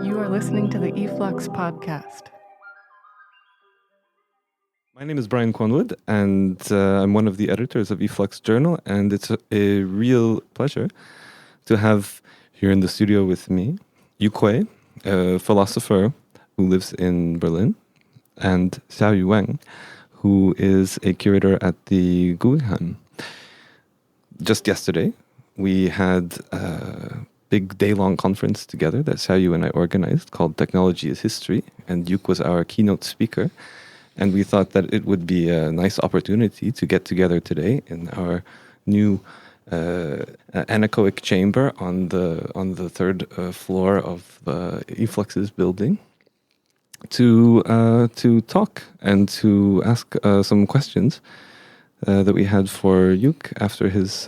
You are listening to the e-flux podcast. My name is Kuan Wood, and I'm one of the editors of e-flux Journal, and it's a real pleasure to have here in the studio with me Yu, a philosopher who lives in Berlin, and Xiaoyu Weng, who is a curator at the Guggenheim. Just yesterday, we had a big day-long conference together that Xiaoyu and I organized called Technology is History, and Yuk was our keynote speaker. And we thought that it would be a nice opportunity to get together today in our new anechoic chamber on the third floor of the e-flux's building to talk and to ask some questions that we had for Yuk after his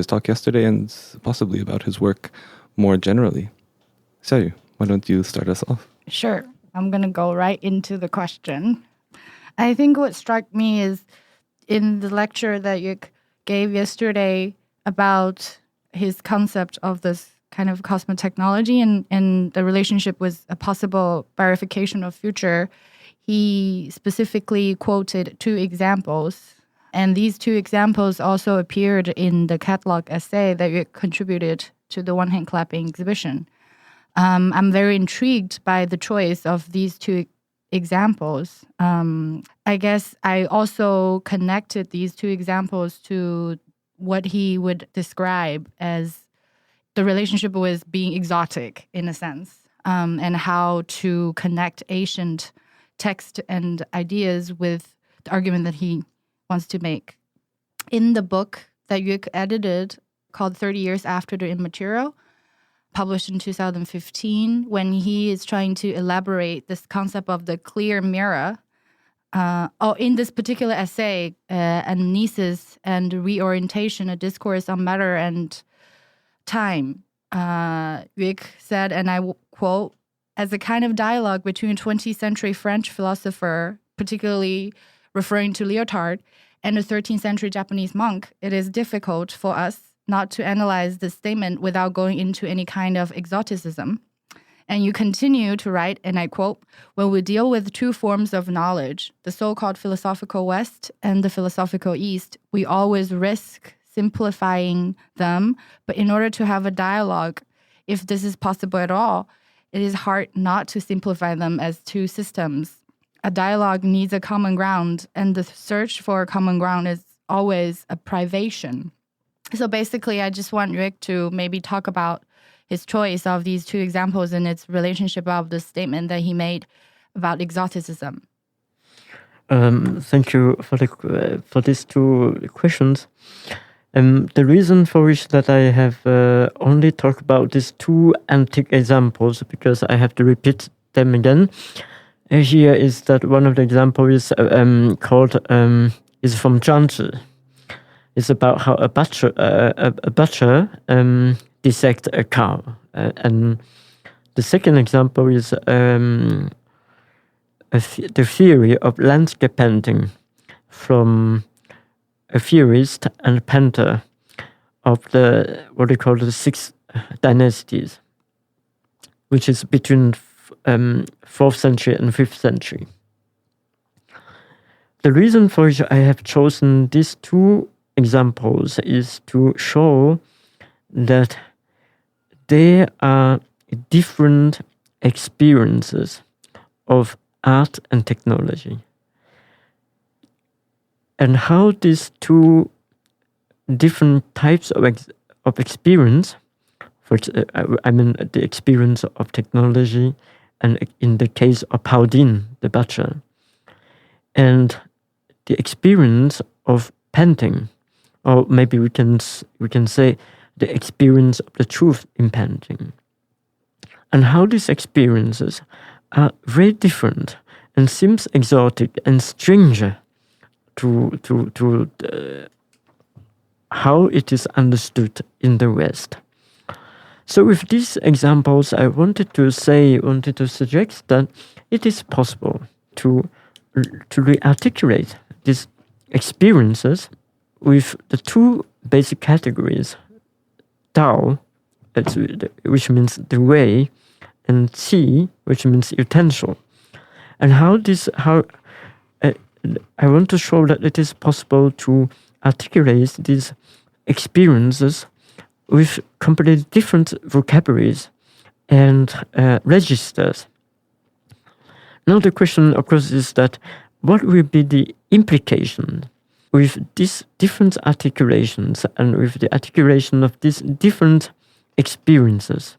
talk yesterday, and possibly about his work more generally. Xiaoyu, why don't you start us off? Sure. I'm going to go right into the question. I think what struck me is in the lecture that Yuk gave yesterday about his concept of this kind of cosmotechnology and the relationship with a possible verification of future, he specifically quoted two examples. And these two examples also appeared in the catalog essay that Yuk contributed to the One Hand Clapping exhibition. I'm very intrigued by the choice of these two examples. I guess I also connected these two examples to what he would describe as the relationship with being exotic, in a sense, and how to connect ancient text and ideas with the argument that he wants to make. In the book that Yuk edited called 30 Years After the Immaterial, published in 2015, when he is trying to elaborate this concept of the clear mirror. In this particular essay, Amnesis and Reorientation, a Discourse on Matter and Time, Yuk said, and I quote, as a kind of dialogue between a 20th century French philosopher, particularly referring to Lyotard, and a 13th century Japanese monk, it is difficult for us not to analyze this statement without going into any kind of exoticism. And you continue to write, and I quote, when we deal with two forms of knowledge, the so-called philosophical West and the philosophical East, we always risk simplifying them. But in order to have a dialogue, if this is possible at all, it is hard not to simplify them as two systems. A dialogue needs a common ground, and the search for a common ground is always a privation. So basically, I just want Rick to maybe talk about his choice of these two examples and its relationship of the statement that he made about exoticism. Thank you for these two questions. The reason for which that I have only talked about these two antique examples, because I have to repeat them again, here is that one of the examples is called is from Zhangzi. It's about how a butcher dissects a cow. And the second example is the theory of landscape painting from a theorist and painter of what they call the six dynasties, which is between 4th century and 5th century. The reason for which I have chosen these two examples is to show that there are different experiences of art and technology, and how these two different types of experience, I mean the experience of technology, and in the case of Pao Din, the butcher, and the experience of painting, or maybe we can say the experience of the truth in painting, and how these experiences are very different and seems exotic and stranger to how it is understood in the West. So with these examples, I wanted to suggest that it is possible to re-articulate these experiences with the two basic categories, Tao, which means the way, and qi, which means utensil. And I want to show that it is possible to articulate these experiences with completely different vocabularies and registers. Now the question, of course, is that what will be the implication with these different articulations and with the articulation of these different experiences?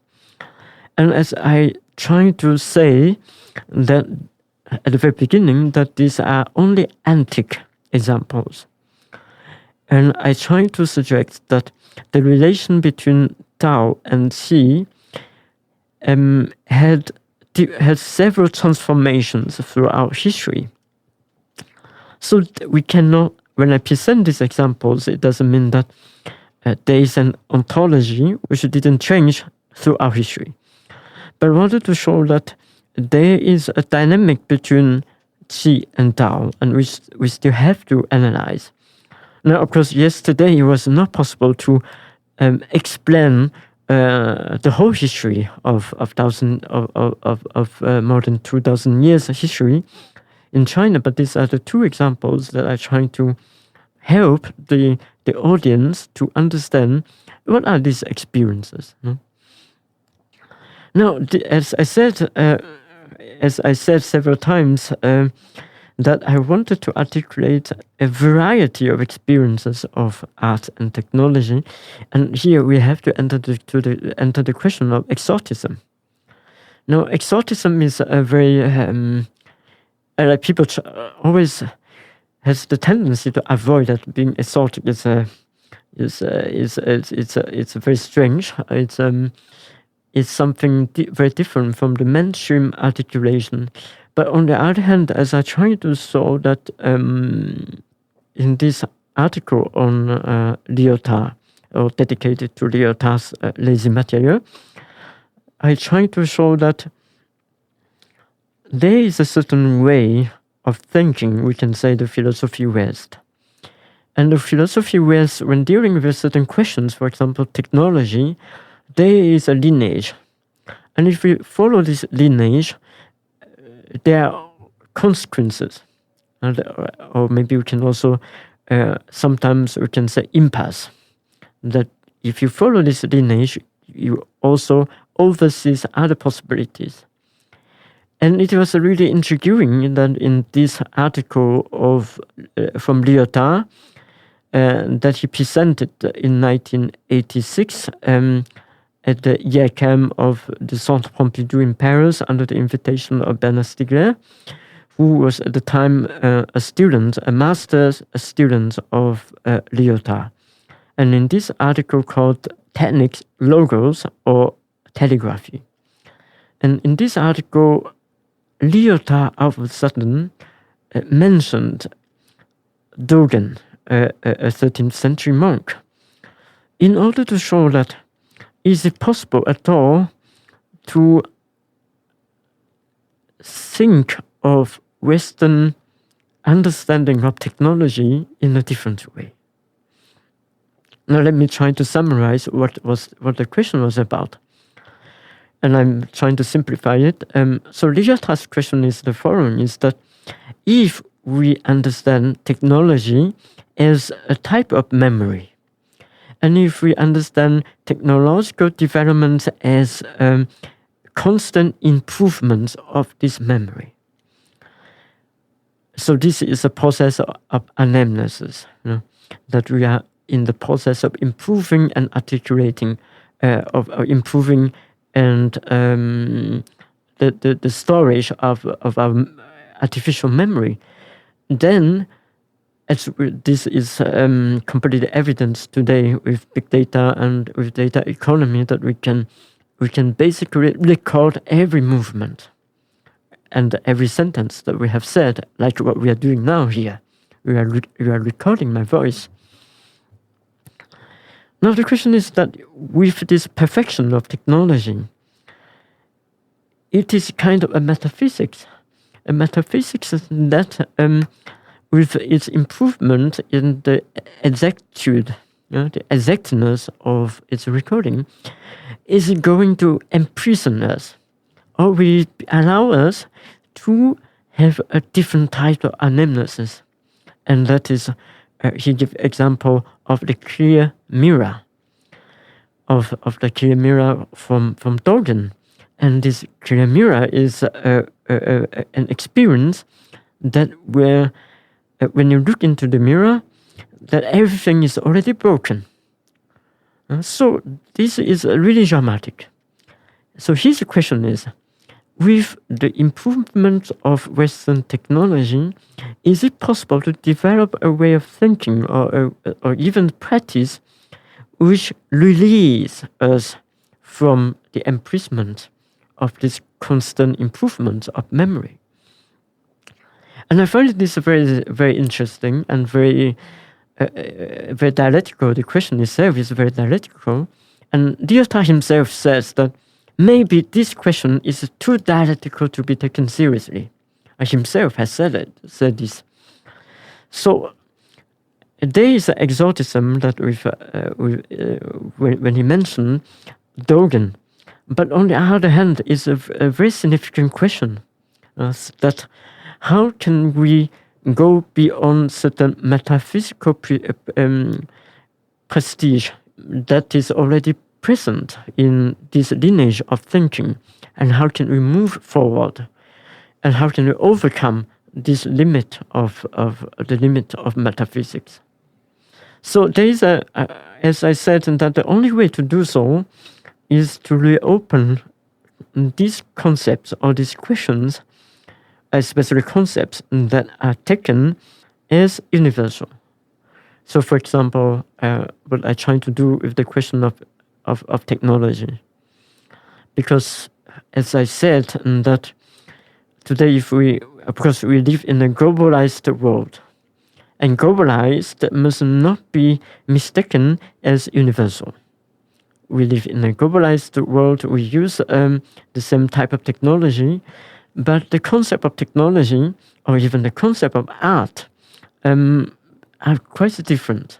And as I try to say that at the very beginning, that these are only antique examples. And I try to suggest that the relation between Tao and Qi had several transformations throughout history. So we cannot, when I present these examples, it doesn't mean that there is an ontology which didn't change throughout history. But I wanted to show that there is a dynamic between Qi and Tao, and we still have to analyze. Now, of course, yesterday it was not possible to explain the whole history of more than 2,000 years history in China, but these are the two examples that are trying to help the audience to understand what are these experiences. No? Now, as I said several times, that I wanted to articulate a variety of experiences of art and technology, and here we have to enter the question of exotism. Now, exotism is a very people always has the tendency to avoid that being exotic is very strange. It's something very different from the mainstream articulation. But on the other hand, as I try to show that in this article on Lyotard, or dedicated to Lyotard's lazy material, I try to show that there is a certain way of thinking, we can say the philosophy West. And the philosophy West, when dealing with certain questions, for example, technology, there is a lineage. And if we follow this lineage, there are consequences. Or maybe we can also, sometimes we can say impasse. That if you follow this lineage, you also oversee other possibilities. And it was really intriguing that in this article from Lyotard that he presented in 1986 at the IACAM of the Centre Pompidou in Paris under the invitation of Bernard Stiegler, who was at the time a master's student of Lyotard. And in this article called Techniques, Logos, or Telegraphy. And in this article, Lyotard all of a sudden mentioned Dogen, a 13th century monk, in order to show that is it possible at all to think of Western understanding of technology in a different way. Now let me try to summarize what the question was about. And I'm trying to simplify it. So Lyotard's question is the following, is that if we understand technology as a type of memory, and if we understand technological development as constant improvements of this memory, so this is a process of anamnesis, that we are in the process of improving and articulating, of improving and the storage of our artificial memory. Then, as this is completely evident today with big data and with data economy, that we can basically record every movement and every sentence that we have said, like what we are doing now here. We are recording my voice. Now the question is that with this perfection of technology, it is kind of a metaphysics that with its improvement in the exactitude, the exactness of its recording, is going to imprison us or will it allow us to have a different type of anamnesis? And that is, he gives example of the clear mirror, of the clear mirror from Dogen. And this clear mirror is an experience that where, when you look into the mirror, that everything is already broken. So this is really dramatic. So his question is, with the improvement of Western technology, is it possible to develop a way of thinking or even practice which release us from the imprisonment of this constant improvement of memory? And I find this very, very interesting and very dialectical. The question itself is very dialectical. And Lyotard himself says that maybe this question is too dialectical to be taken seriously. He himself has said this. So there is an exotism that when he mentioned Dogen, but on the other hand, is a very significant question that how can we go beyond certain metaphysical prestige that is already present in this lineage of thinking, and how can we move forward, and how can we overcome this limit of the limit of metaphysics? So there is as I said, that the only way to do so is to reopen these concepts or these questions, especially concepts that are taken as universal. So, for example, what I try to do with the question of technology, because as I said, that today, of course, we live in a globalized world, and globalized must not be mistaken as universal. We live in a globalized world. We use the same type of technology, but the concept of technology, or even the concept of art, are quite different.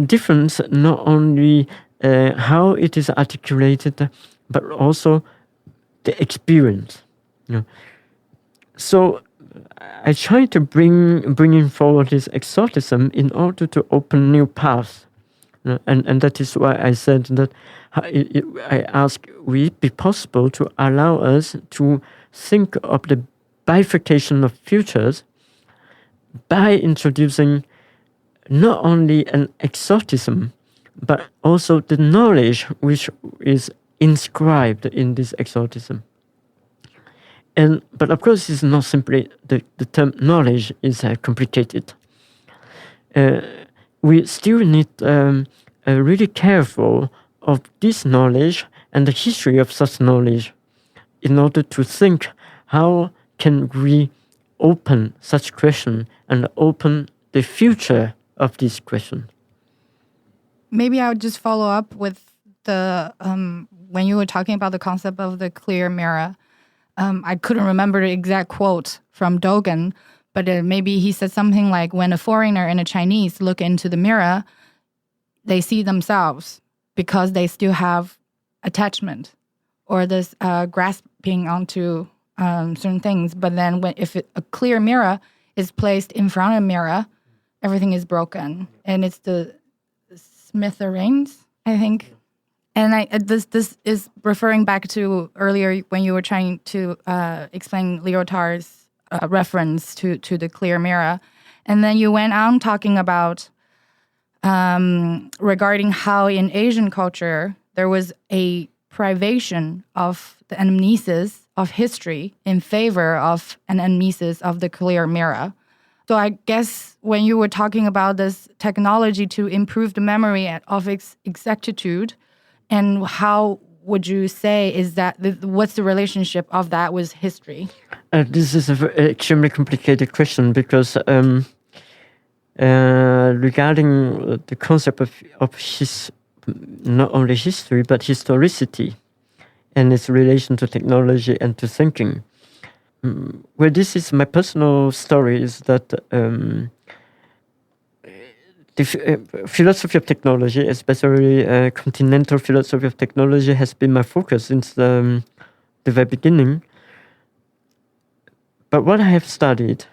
Different not only how it is articulated, but also the experience. So I try to bring forward this exotism in order to open new paths. And that is why I said that I ask, will it be possible to allow us to think of the bifurcation of futures by introducing not only an exotism, but also the knowledge which is inscribed in this exotism. But of course, it's not simply the term knowledge is complicated. We still need really careful of this knowledge and the history of such knowledge in order to think how can we open such question and open the future of this question. Maybe I would just follow up with the when you were talking about the concept of the clear mirror. I couldn't remember the exact quote from Dogen, but maybe he said something like, when a foreigner and a Chinese look into the mirror, they see themselves because they still have attachment or this grasping onto certain things. But then if a clear mirror is placed in front of a mirror, everything is broken. And it's the smithereens, I think. And this is referring back to earlier when you were trying to explain Lyotard's reference to the clear mirror. And then you went on talking about regarding how in Asian culture there was a privation of the anamnesis of history in favor of an anamnesis of the clear mirror. So I guess when you were talking about this technology to improve the memory of its exactitude, and how would you say is that, what's the relationship of that with history? This is an extremely complicated question because regarding the concept of not only history, but historicity and its relation to technology and to thinking. Well, this is my personal story, is that the philosophy of technology, especially continental philosophy of technology, has been my focus since the very beginning. But what I have studied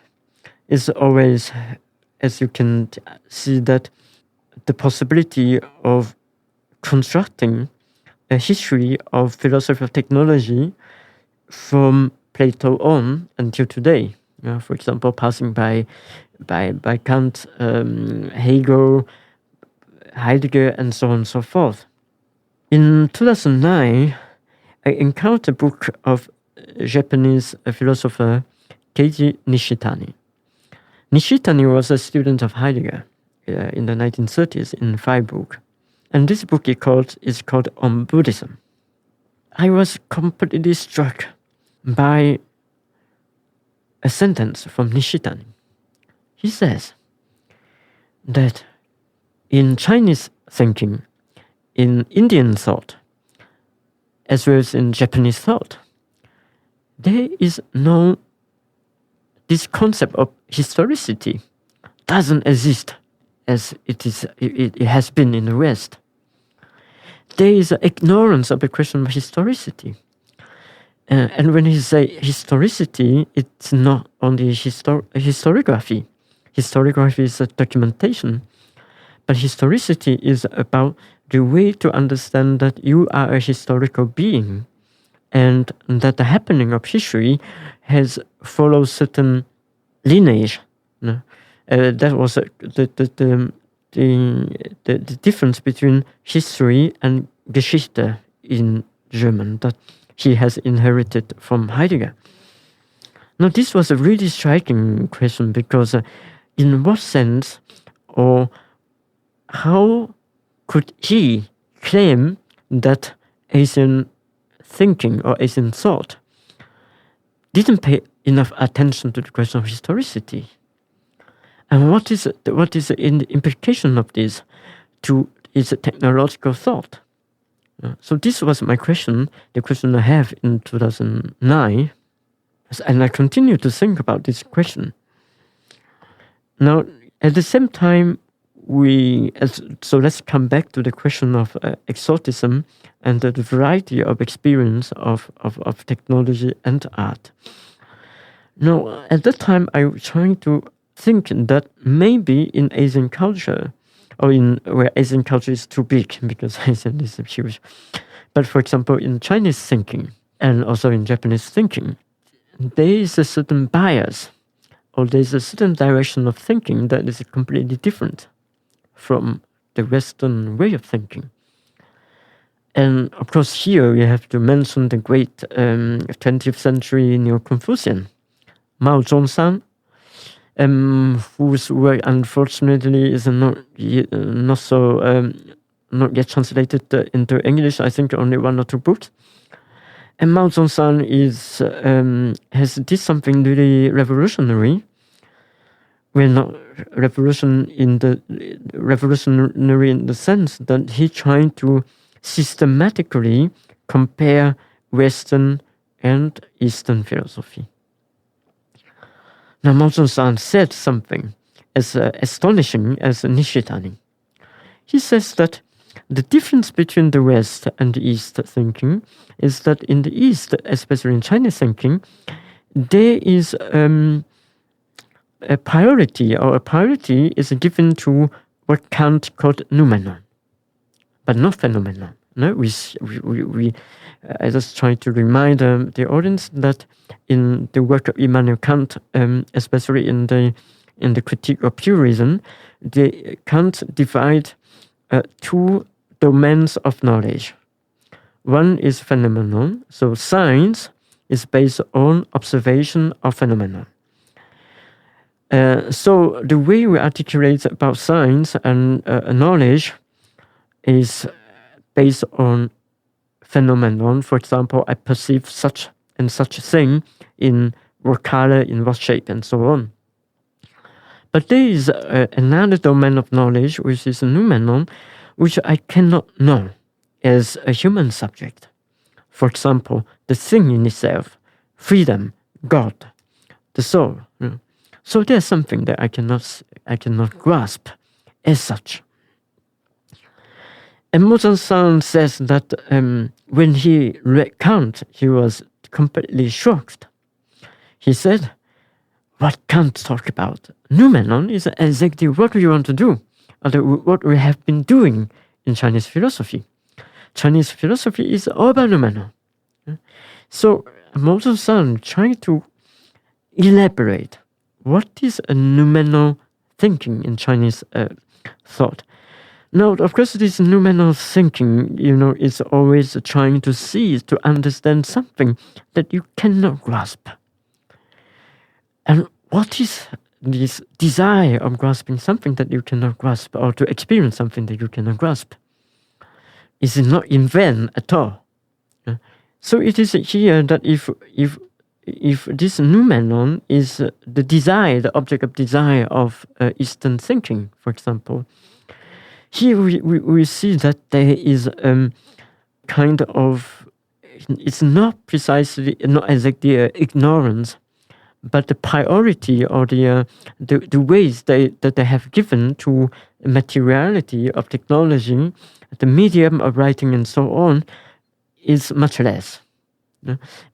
is always, as you can see, that the possibility of constructing a history of philosophy of technology from Plato on until today. For example, passing by Kant, Hegel, Heidegger, and so on and so forth. In 2009, I encountered a book of Japanese philosopher Keiji Nishitani. Nishitani was a student of Heidegger in the 1930s in Freiburg. And this book is called On Buddhism. I was completely struck by a sentence from Nishitani. He says that in Chinese thinking, in Indian thought, as well as in Japanese thought, there is no, this concept of historicity doesn't exist as it has been in the West. There is an ignorance of the question of historicity. And when he say historicity, it's not only historiography. Historiography is a documentation. But historicity is about the way to understand that you are a historical being and that the happening of history has followed certain lineage. That was the difference between history and Geschichte in German that he has inherited from Heidegger. Now, this was a really striking question because in what sense or how could he claim that Asian thinking or Asian thought didn't pay enough attention to the question of historicity? And what is the implication of this to its technological thought? So this was my question, the question I have in 2009, and I continue to think about this question. Now, at the same time, so let's come back to the question of exotism and the variety of experience of technology and art. Now, at that time, I was trying to think that maybe in Asian culture, or in where Asian culture is too big because Asian is huge, but for example, in Chinese thinking and also in Japanese thinking, there is a certain bias, or there is a certain direction of thinking that is completely different from the Western way of thinking. And of course, here we have to mention the great 20th century Neo-Confucian, Mao Zedong, whose work unfortunately is not yet translated into English. I think only one or two books. And Mao Zedong has did something really revolutionary. Well, not revolutionary in the sense that he tried to systematically compare Western and Eastern philosophy. Now, Mao Zedong said something as astonishing as Nishitani. He says that the difference between the West and the East thinking is that in the East, especially in Chinese thinking, there is a priority, or a priority is given to what Kant called noumenon, but not phenomenon. No, I just try to remind the audience that in the work of Immanuel Kant, especially in the Critique of Pure Reason, Kant divide two domains of knowledge. One is phenomenon, so science is based on observation of phenomenon. So the way we articulate about science and knowledge is based on phenomenon. For example, I perceive such and such a thing in what color, in what shape, and so on. But there is another domain of knowledge, which is noumenon, which I cannot know as a human subject. For example, the thing in itself, freedom, God, the soul. So there's something that I cannot grasp as such. And Mao Zedong says that when he read Kant, he was completely shocked. He said, "What Kant talked about noumenon is exactly what we want to do, or what we have been doing in Chinese philosophy. Chinese philosophy is all about noumenon." So I'm also trying to elaborate what is a noumenal thinking in Chinese thought. Now, of course, this noumenal thinking, is always trying to see, to understand something that you cannot grasp. And what is this desire of grasping something that you cannot grasp, or to experience something that you cannot grasp? Is not in vain at all. So it is here that if this noumenon is the desire, the object of desire of Eastern thinking, for example, here we see that there is kind of, it's not exactly ignorance, but the priority or the ways that they have given to materiality of technology, the medium of writing and so on, is much less.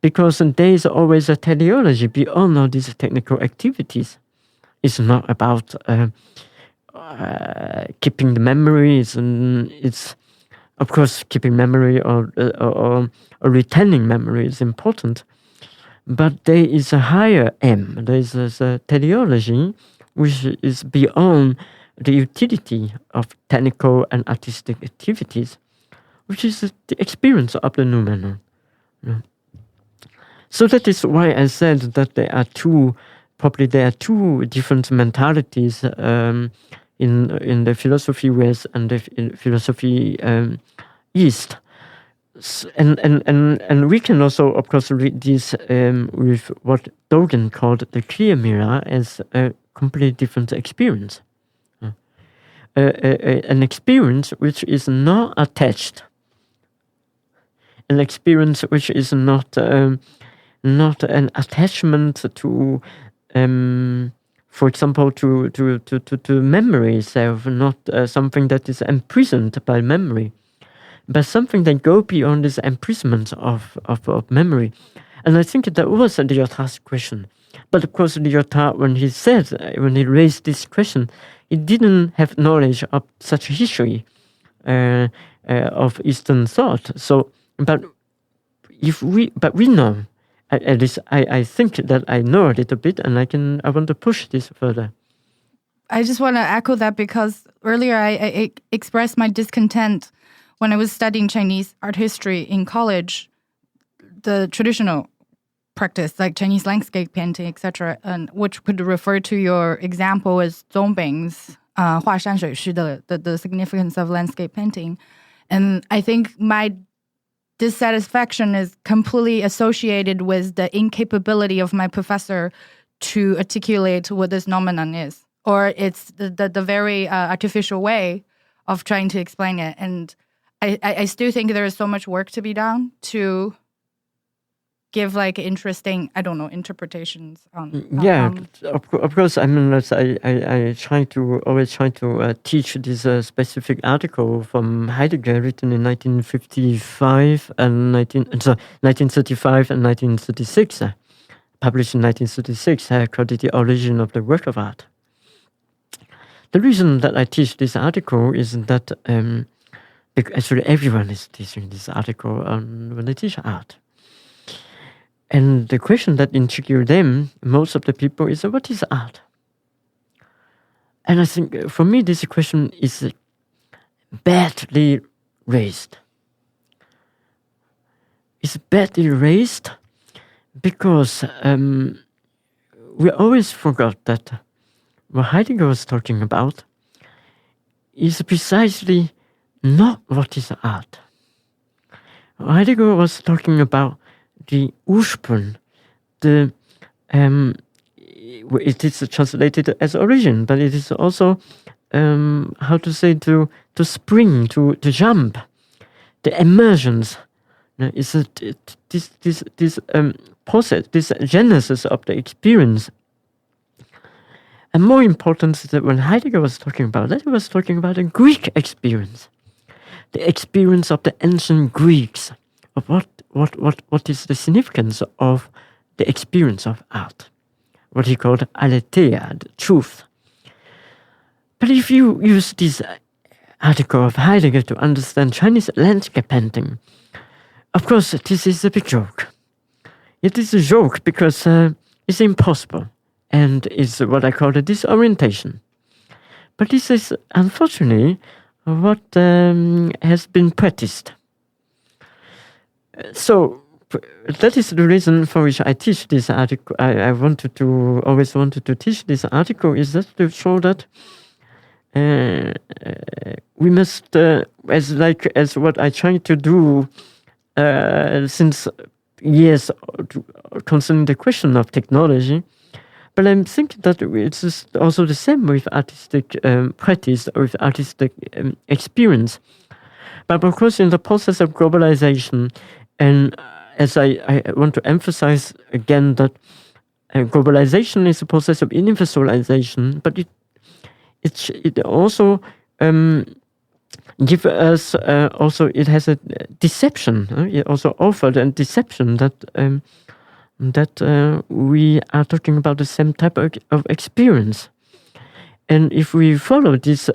Because there is always a teleology beyond all these technical activities. It's not about keeping the memories, and it's, of course, keeping memory or retaining memory is important. But there is a higher aim. There is a teleology which is beyond the utility of technical and artistic activities, which is the experience of the noumenon. So that is why I said that there are two different mentalities in the philosophy West and the philosophy East. And we can also, of course, read this with what Dogen called the clear mirror as a completely different experience. An experience which is not attached. An experience which is not an attachment to, for example, to memory itself, not something that is imprisoned by memory, but something that goes beyond this imprisonment of memory. And I think that was Lyotard's question. But of course, Lyotard, when he raised this question, he didn't have knowledge of such a history of Eastern thought. So, but we know. At least I think that I know a little bit, and I want to push this further. I just want to echo that, because earlier I expressed my discontent when I was studying Chinese art history in college, the traditional practice like Chinese landscape painting, etc., and which could refer to your example as Zongbing's 画山水诗, the significance of landscape painting. And I think my dissatisfaction is completely associated with the incapability of my professor to articulate what this phenomenon is, or it's the very artificial way of trying to explain it. And I still think there is so much work to be done to give like interesting, interpretations on. Yeah, of course. I mean, I always try to teach this specific article from Heidegger, written in 1935 and 1935 and 1936, published in 1936, called The Origin of the Work of Art. The reason that I teach this article is that actually everyone is teaching this article when they teach art. And the question that intrigues them, most of the people, is what is art? And I think for me this question is badly raised. It's badly raised because we always forgot that what Heidegger was talking about is precisely not what is art. Heidegger was talking about the Ursprung, it is translated as origin, but it is also to spring, to jump, the emergence. It's this process, this genesis of the experience. And more important is that when Heidegger was talking about that, he was talking about a Greek experience, the experience of the ancient Greeks, of what is the significance of the experience of art, what he called aletheia, the truth. But if you use this article of Heidegger to understand Chinese landscape painting, of course, this is a big joke. It is a joke because it's impossible and it's what I call a disorientation. But this is unfortunately what has been practiced. So that is the reason for which I teach this article. I always wanted to teach this article, is that to show that we must, as what I try to do since years concerning the question of technology. But I'm thinking that it's also the same with artistic practice or with artistic experience. But of course, in the process of globalization, and as I want to emphasize again that globalization is a process of universalization, but it also give us also it has a deception. It also offered a deception that we are talking about the same type of experience, and if we follow this,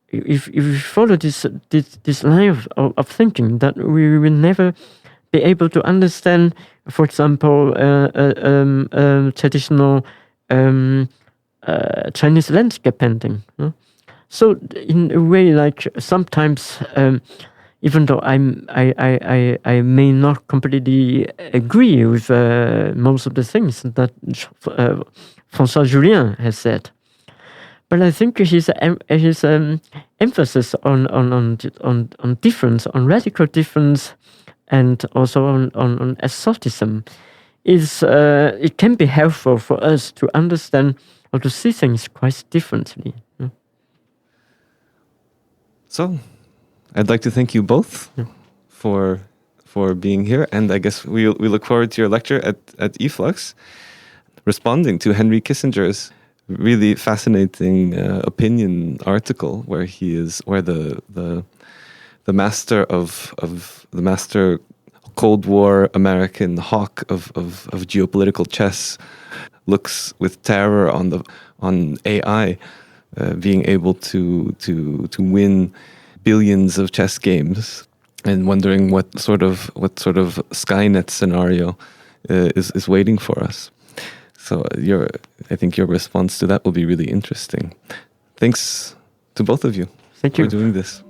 if we follow this line of thinking, that we will never be able to understand, for example, traditional Chinese landscape painting. So in a way, like sometimes, even though I may not completely agree with most of the things that François Julien has said, but I think his emphasis on difference, on radical difference, and also on exoticism, is it can be helpful for us to understand or to see things quite differently. So, I'd like to thank you both for being here, and I guess we look forward to your lecture at e-flux, responding to Henry Kissinger's really fascinating opinion article, where the master of the master Cold War American hawk of geopolitical chess looks with terror on AI being able to win billions of chess games, and wondering what sort of Skynet scenario is waiting for us. So I think your response to that will be really interesting. Thanks to both of you for doing this.